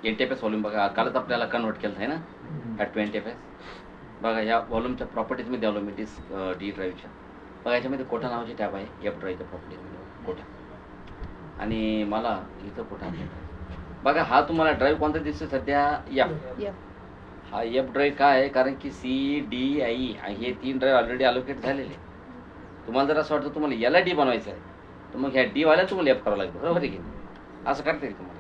20 fps volume बघा, कालच आपल्याला कन्वर्ट केलं आहे ना ॲट 20 fps. बघा या व्हॉल्यूमच्या प्रॉपर्टीजमध्ये आलो मी डी ड्राईव्हच्या. बघा याच्यामध्ये कोटा नावाची टॅब आहे, एफ ड्राईव्हच्या प्रॉपर्टीजमध्ये कोटा. आणि मला इथं कोटा बघा, हा तुम्हाला ड्राईव्ह कोणता दिसतो सध्या? एफ. हा एफ ड्राईव्ह काय आहे, कारण की CDI हे 3 ड्राईव्ह ऑलरेडी अलोकेट झालेले. तुम्हाला जर असं वाटतं तुम्हाला याला डी बनवायचं आहे, तर मग ह्या डी वाल्या तुम्हाला एफ करावं लागतं, बरोबर आहे की नाही? असं करता येईल तुम्हाला.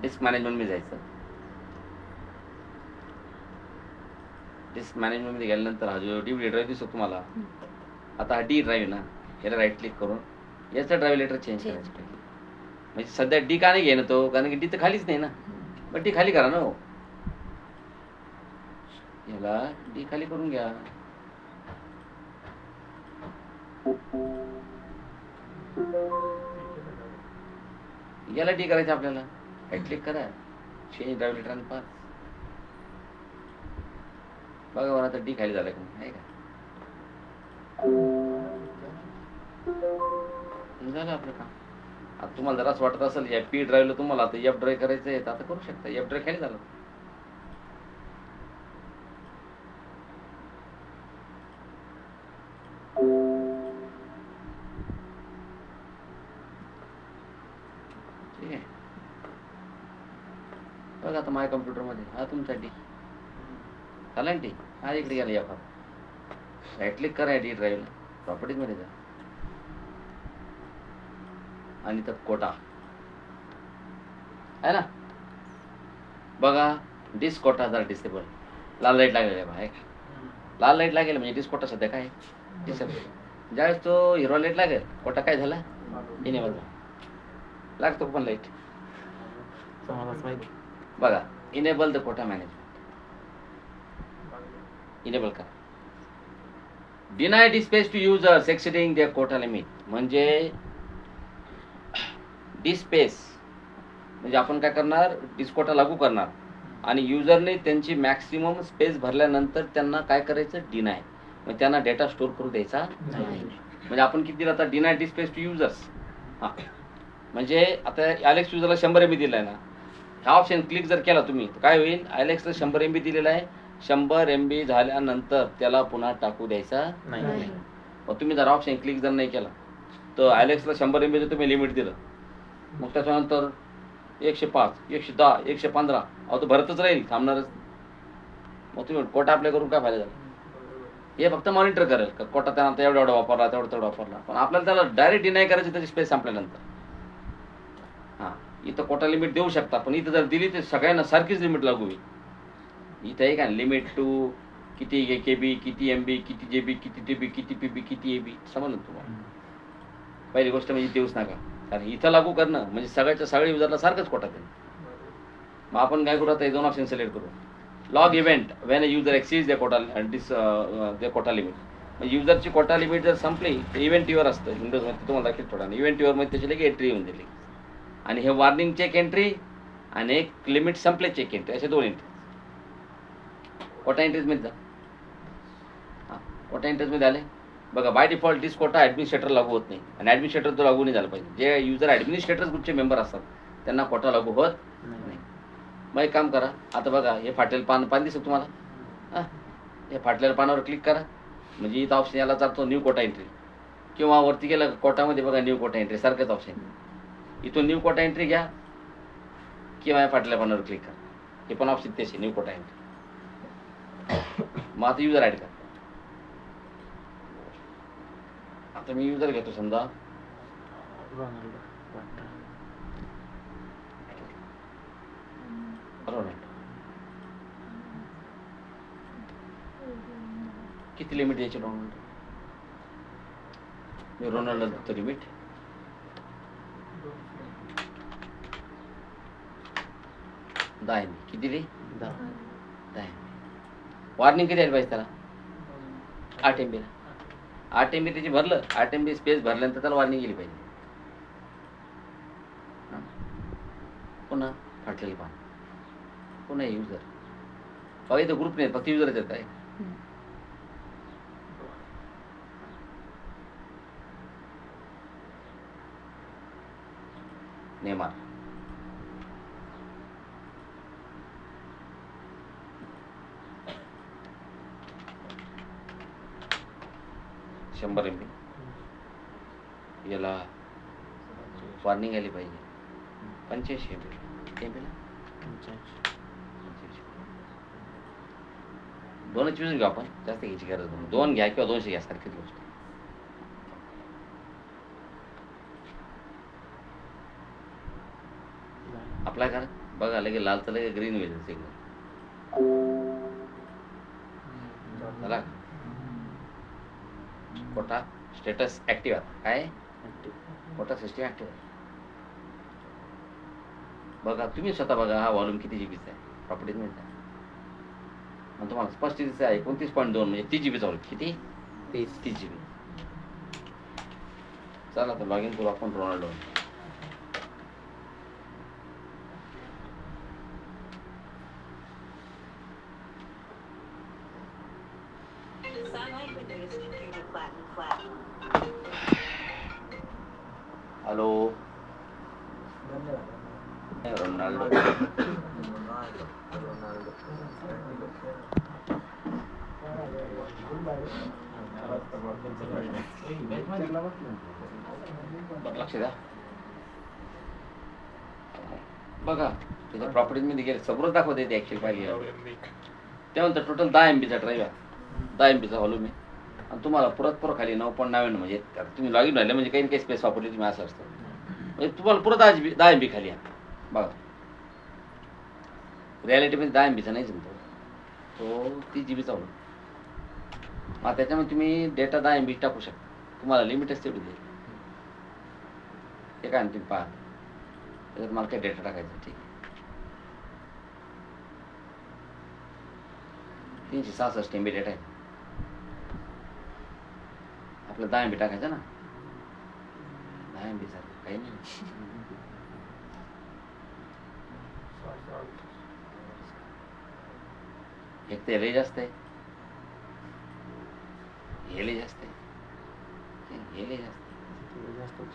डिस्क मॅनेजमेंटमध्ये जायचं. डिस्क मॅनेजमेंटमध्ये गेल्यानंतर हा जो DVD ड्राईव्ह दिसतो तुम्हाला, आता हा डी ड्राईव्ह ना, याला राईट क्लिक करून याचा ड्राईव्ह लेटर चेंज करायचं पाहिजे. म्हणजे सध्या डी का नाही घेणं तो, कारण की डी तर खालीच नाही ना. पण डी खाली करा ना हो, याला डी खाली करून घ्या. याला डी करायचं आपल्याला, राईट क्लिक करा, चेंज ड्राईव्ह लेटर आणि पास. बघा बरं आता डी खाली झालं का नाही, का झालं आपलं काम. आता तुम्हाला जर असं वाटत असेल या पी ड्राईव्हला तुम्हाला आता एफ ड्राईव्ह करायचं आहे, तर आता करू शकता. एफ ड्राईव्ह खाली झालं. ठीक आहे. बघा आता माझ्या कम्प्युटरमध्ये हा तुमचा डी झाला ना डी. हा इकडे गेला एफ. राईट क्लिक करा डी ड्राईव्हला, प्रॉपर्टीजमध्ये जा आणि तर कोटा आहे ना. बघा डिस्क कोटा जर डिसेबल, लाल लाईट लागलेला आहे का? लाल लाईट लागेल म्हणजे डिस्क कोटा सध्या काय डिसेबल. ज्यावेळेस तो हिरवा लाईट लागेल, कोटा काय झाला? इनेबल. लागतो पण लाईट बघा. Enable the quota management, enable करा. Deny the space to users exceeding their quota limit, म्हणजे डी स्पेस म्हणजे आपण काय करणार, डिस्कोटा लागू करणार आणि युजरने त्यांची मॅक्सिमम स्पेस भरल्यानंतर त्यांना काय करायचं, डिनाय. मग त्यांना डेटा स्टोअर करू द्यायचा नाही. म्हणजे आपण किती दिला आता, deny the space to users. हां म्हणजे आता ॲलेक्स युजरला 100 MB दिला आहे ना, हा ऑप्शन क्लिक जर केला तुम्ही तर काय होईल, ॲलेक्सला 100 MB दिलेला आहे. 100 MB झाल्यानंतर त्याला पुन्हा टाकू द्यायचा नाही. मग तुम्ही जर ऑप्शन क्लिक जर नाही केला तर ॲलेक्सला 100 MB तुम्ही लिमिट दिलं, मग त्याच्यानंतर 105, 110, 115 तो भरतच राहील, थांबणारच. मग तुम्ही कोटा अप्लाय करून काय फायदा झाला? हे फक्त मॉनिटर करेल का कोटा त्यानंतर एवढा एवढा वापरला, तेवढा तेवढा वापरला. पण आपल्याला त्याला डायरेक्ट डिनाय करायची त्याची स्पेस संपल्यानंतर. हां इथं कोटा लिमिट देऊ शकता, पण इथं जर दिली तर सगळ्यांना सारखीच लिमिट लागू होईल. इथं आहे का लिमिट टू किती KB, किती MB, किती GB, किती TB, किती PB, किती AB, समजलं तुम्हाला? पहिली गोष्ट म्हणजे देऊच नका, कारण इथं लागू करणं म्हणजे सगळ्याच्या सगळ्या युजरला सारखंच कोटा देणं. मग आपण काय करू, आता हे 2 ऑप्शन सिलेक्ट करू. Log event when a user exceeds the quota quota limit. म्हणजे युजरची कोटा लिमिट जर संपली तर इव्हेंट युअर असतं विंडोजमध्ये, तुम्हाला दाखवेल थोडा. इव्हेंट युअरमध्ये त्याची लगेच एंट्री येऊन दिली. आणि हे वॉर्निंग चेक एंट्री आणि एक लिमिट संपले चेक एंट्री, असे 2 एंट्री. कोटा एंट्रीजमध्ये जा. हां कोटा एंट्रीजमध्ये आले. बघा by default disk quota administrator लागू होत नाही, आणि ॲडमिनिस्ट्रेटर तो लागू नाही झाला पाहिजे. जे युजर ॲडमिनिस्ट्रेटर्स ग्रुपचे मेंबर असतात त्यांना कोटा लागू होत नाही. मग एक काम करा, आता बघा हे फाटलेलं पान दिसतं तुम्हाला. हां हे फाटलेल्या पानावर क्लिक करा, म्हणजे इथं ऑप्शन याला जातो न्यू कोटा एंट्री, किंवा वरती गेलं कोटामध्ये बघा न्यू कोटा एंट्री सारखंच ऑप्शन. इथून न्यू कोटा एंट्री घ्या किंवा या फाटल्या पानावर क्लिक करा, हे पण ऑप्शन तेच आहे न्यू कोटा एंट्री. मग आता युजर ॲड करा. आता मी युजर घेतो समजा रोनाल्डो. किती लिमिट द्यायची रोनाल्डो? मी रोनाल्डो देतो लिमिट 10 MB. किती दे? 10 MB. वॉर्निंग किती यायला पाहिजे त्याला? 8 MB ला. 8 MB त्याची भरलं, 8 MB स्पेस भरल्यानंतर त्याला वॉर्निंग गेली पाहिजे. पुन्हा फाटलेलं पान, पुन्हा युजर. बघा इथं ग्रुप नाही, फक्त युजरच येत आहे. नेमार. शंभर MB. याला वॉर्निंग आली पाहिजे 85 MB. MB ला 85. दोनच यूज घेऊ आपण, जास्त घ्यायची गरज नाही. 2 घ्या किंवा 200 घ्या, सारखीच गोष्ट. अप्लाय करा, बघा लगे लाल तर लगे ग्रीन होईल सिग्नल. झाला कोटा स्टेटस ऍक्टिव्ह. आता काय कोटा सिस्टीम ऍक्टिव्ह आहे. बघा तुम्ही स्वतः बघा हा व्हॉल्यूम किती जीबीचा आहे प्रॉपर्टीज मिळतात. आणि तुम्हाला स्पष्ट दिसत आहे 29.2 म्हणजे 30 GB चा व्हॉल्यूम. किती? 30 GB. चला तर लॉग इन करू आपण रोनाल्डो. Hello Ronaldo. लक्ष द्या. बघा त्याच्या प्रॉपर्टीज मध्ये गेले समोरच दाखवते ते ऍक्च्युअली पाहिजे. त्यानंतर टोटल 10 MB चा ड्राईव्ह आहे, 10 MB चा व्हॉल्यूम आहे. आणि तुम्हाला पुरत खाली 9.99 म्हणजे तुम्ही लॉग इन राहिले म्हणजे काही काही स्पेस वापरली तुम्ही असं असतं. म्हणजे तुम्हाला पुरत 10 MB खाली आहे. बघा रिॲलिटीमध्ये 10 MB चा नाही जमतो, तो 30 GB चा व्हॉल्यूम. मग त्याच्यामध्ये तुम्ही डेटा 10 MB टाकू शकता. तुम्हाला लिमिटच तेवढी देईल. हे काय तुम्ही पहा त्याच्यात मला काय डेटा टाकायचा. ठीक आहे 366 MB डेटा आहे. आपलं 10 MB टाकायचं ना. 10 MB सारखं काही नाही. एक तर हे जास्त आहे, हे जास्त आहे, हे जास्त आहे.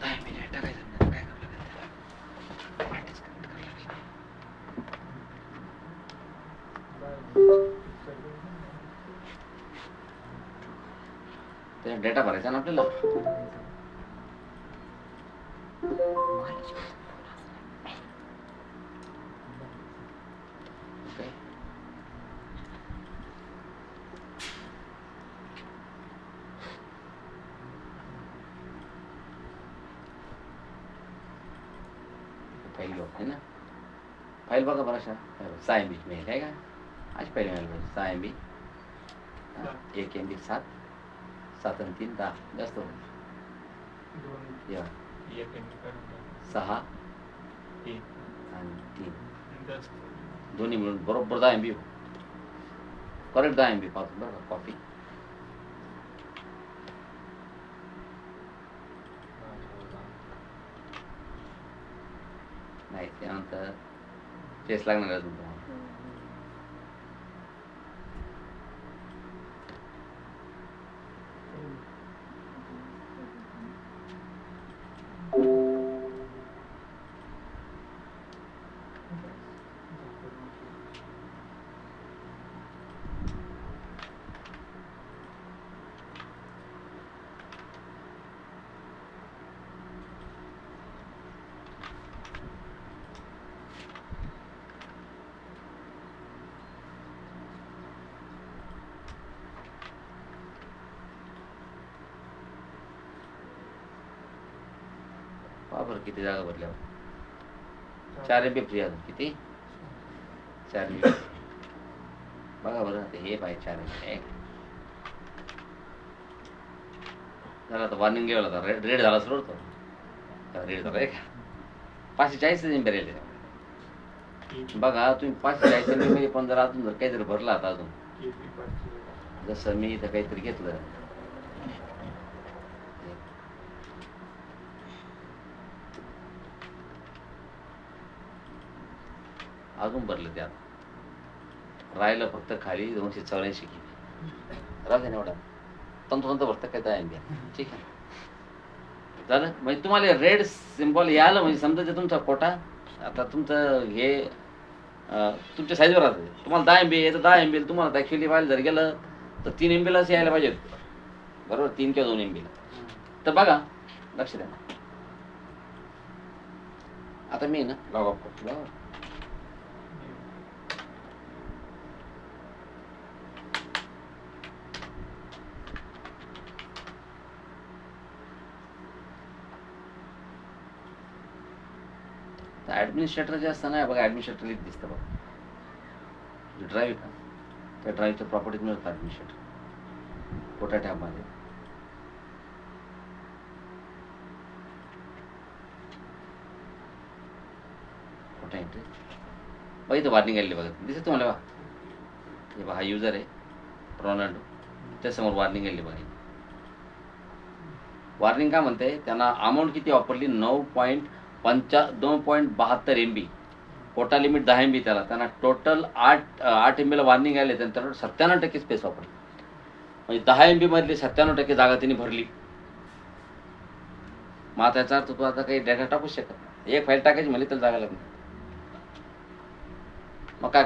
10 MB डेटा टाकायचं. काय करावं त्या डेटा भरायचा ना आपल्याला. फाइल है ना, फाइल बघा बराचशा 6 MB मिळेल आहे का. आज पहिले मिळालं 6 MB, 1 MB 7 आणि 3 10 जास्त होईल. 6 आणि 3 दोन्ही मिळून बरोबर 10 MB. करेक्ट 10 MB पाहतो बरं कॉपी. नाही त्यानंतर फेस लागणार आहे तुम्हाला. बरं किती जागा भरल्यावर 4 MB फ्री अजून. किती? 4 MB. बघा बरं हे पाहिजे 4 MB. झाला तर वॉर्निंग गेला होता. रेड झाला सुरू होतो. रेड झाला का 540 MB राहिले. बघा तुम्ही 540 MB मध्ये पण जर अजून जर काहीतरी भरला आता अजून, जसं मी इथं काहीतरी घेतलं अजून भरलं त्यात राहिलं फक्त खाली 284 किती राहते ना एवढा. तंतोतंत भरतं काय 10 MB. ठीक आहे, झालं. म्हणजे तुम्हाला रेड सिम्बॉल यायला म्हणजे समजा जे तुमचा कोटा आता तुमचं हे तुमच्या साईजवर राहतं. तुम्हाला 10 MB आहे तर 10 MB तुम्हाला ॲक्च्युली व्हायला जर गेलं तर 3 MB यायला पाहिजे, बरोबर, 3 किंवा 2 MB. तर बघा, लक्ष द्या. आता मी ना लॉग ऑफ करतो, बरोबर. ॲडमिनिस्ट्रेटर जे असतं ना, बघा ॲडमिनिस्ट्रेटर लिहित दिसतं बघा, ड्राईव्ह का, त्या ड्राईव्हच्या प्रॉपर्टीज मिळतात ॲडमिनिस्ट्रेटर कोटा टॅबमध्ये. कोटा एंट्री बघा, इथं वॉर्निंग आलेली बघा, दिसत तुम्हाला बघा. हे बघा, हा युजर आहे रोनाल्डो, त्यासमोर वॉर्निंग आलेली बघा. वॉर्निंग काय म्हणते, त्यांना अमाऊंट किती वापरली, 2.72 MB, कोटा लिमिट 10 MB, त्यांना टोटल 8 MB ला वॉर्निंग आले, त्यांना 97% स्पेस वापरली. म्हणजे 10 MB मधली 97% जागा त्यांनी भरली. मग आता याचा अर्थ तू आता काही डेटा टाकू शकत नाही. एक फाईल टाकायची म्हणजे त्याला जागा लागणार. मग काय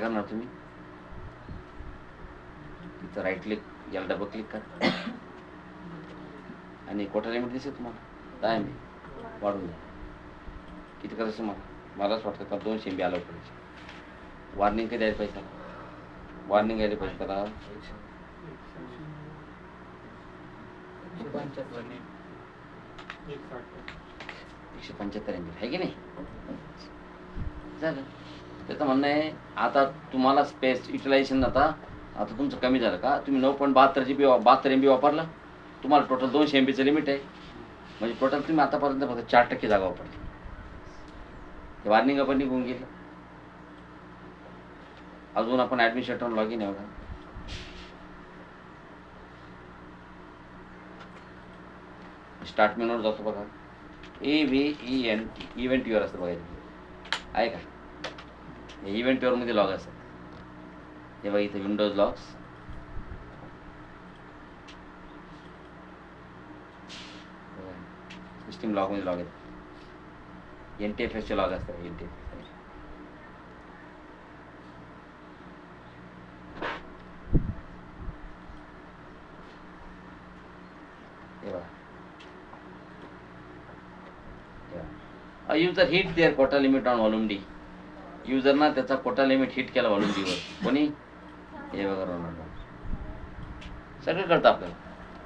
करणार तुम्ही? तिथं राईट क्लिक, याला डबल क्लिक करा आणि कोटा लिमिट दिसेल तुम्हाला 10 MB वाढून द्या. किती करायचं मलाच वाटतं का 200 MB आलं पाहिजे. वॉर्निंग कधी द्यायला पाहिजे, वॉर्निंग यायला पाहिजे त्याला 175 MB आहे की नाही. झालं. त्याचं म्हणणं आहे आता तुम्हाला स्पेस युटिलायझेशन आता तुमचं कमी झालं का, तुम्ही 9.72 MB वापरला, तुम्हाला टोटल 200 MBचं लिमिट आहे. म्हणजे टोटल तुम्ही आतापर्यंत फक्त 4% जागा वापरली. हे वॉर्निंग आपण निघून गेलं. अजून आपण ॲडमिनिस्ट्रेटर लॉग इन आहे बघा. स्टार्ट मेनूवर जातो बघा, EVENT इव्हेंट युअर असतं बघा, आहे का, हे इव्हेंट युअरमध्ये लॉग असतात. हे बघा इथे विंडोज लॉग्स, सिस्टीम लॉगमध्ये लॉग आहेत, NTFSचे लॉग असतात. NTFS हे बघा, user hit their quota limit on volume D. युजरना त्याचा कोटा लिमिट हिट केला व्हॉल्यूम D वर. कोणी? हे बघा रोनाल्डो. सगळं कळतं आपल्याला.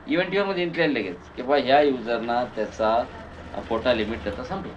इव्हेंट युअरमध्ये एंट्री आली लगेच की बा ह्या युजरना त्याचा कोटा लिमिट त्याचा संपला.